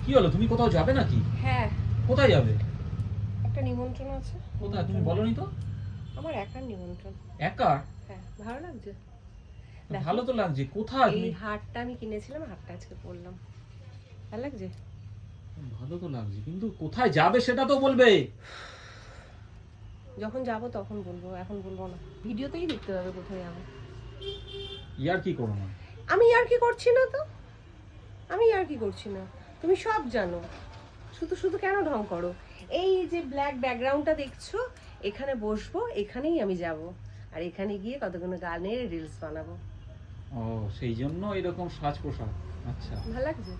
কি হলো, তুমি কোথাও যাবে নাকি? হ্যাঁ, কোথায় যাবে? একটা নিমন্ত্রণ আছে। কোথায় তুমি বলনি তো? আমার একার নিমন্ত্রণ। একা? হ্যাঁ, ভালো লাগছে। দেখো, ভালো তো লাগছে। কোথায় এই তুমি? হারটা আমি কিনেছিলাম, হারটা আজকে পরলাম। ভালো লাগছে? ভালো তো লাগছে, কিন্তু কোথায় যাবে সেটা তো বলবে। যখন যাব তখন বলবো, এখন বলবো না। ভিডিওতেই দেখতে পাবে কোথায় যাবো। ইয়ার কি করো না। আমি আর কি করছি না তো, আমি আর কি করছি না, তুমি সব জানো। শুধু শুধু কেন ঢং করো? এই যে ব্ল্যাক ব্যাকগ্রাউন্ডটা দেখছো, এখানে বসবো, এখানেই আমি যাব, আর এখানে গিয়ে কতগুলো গানের রিলস বানাবো। ও, সেই জন্য এরকম সাজ পোশাক। আচ্ছা, ভালো লাগছে?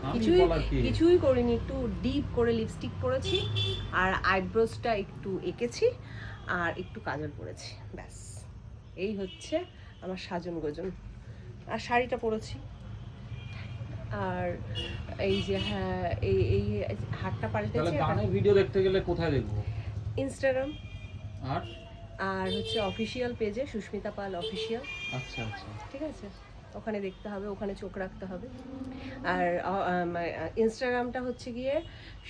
আমি কিছুই বলার কি? কিছুই করিনি, একটু ডিপ করে লিপস্টিক পরেছি, আর আইব্রোসটা একটু এঁকেছি, আর একটু কাজল পরেছি, ব্যাস। এই হচ্ছে আমার সাজন গোজন। আর শাড়িটা পরেছি। আর এই যে হ্যাঁ, এই এই হাতটা তাহলে পাল্টেছি। গানের ভিডিও দেখতে গেলে কোথায় দেখবো? ইনস্টাগ্রাম, আর আর হচ্ছে অফিসিয়াল পেজে সুস্মিতা পাল অফিসিয়াল। আচ্ছা আচ্ছা ঠিক আছে, ওখানে দেখতে হবে, ওখানে চোখ রাখতে হবে। আর ইনস্টাগ্রামটা হচ্ছে গিয়ে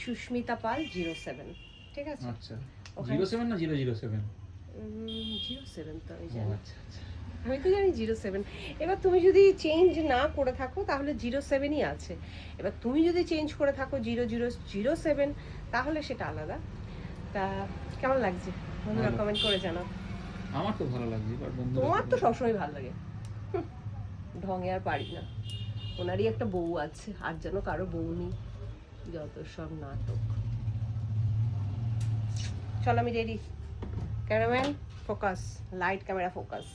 সুস্মিতা পাল 07। ঠিক আছে, আচ্ছা। ওখানে 07 না 007? 07 তো আমি ও জানি। আচ্ছা আচ্ছা। আমি তো জানি 07। এবার তুমি যদি চেঞ্জ না করে থাকো তাহলে 07ই আছে। এবার তুমি যদি চেঞ্জ করে থাকো 0007, তাহলে সেটা আলাদা। তা কেমন লাগছে বন্ধুরা, ভালো। কমেন্ট করে জানাও। আমার তো ভালো লাগছে, বাট বন্ধুরা তোমার কি তো বলবে? সবসময় ভালো লাগে। ঢঙে আর পারি না। ওনারই একটা বউ আছে, আর যেন কারো বউ নেই। যত সব নাটক। চল আমি ready. Cameraman focus, light camera focus.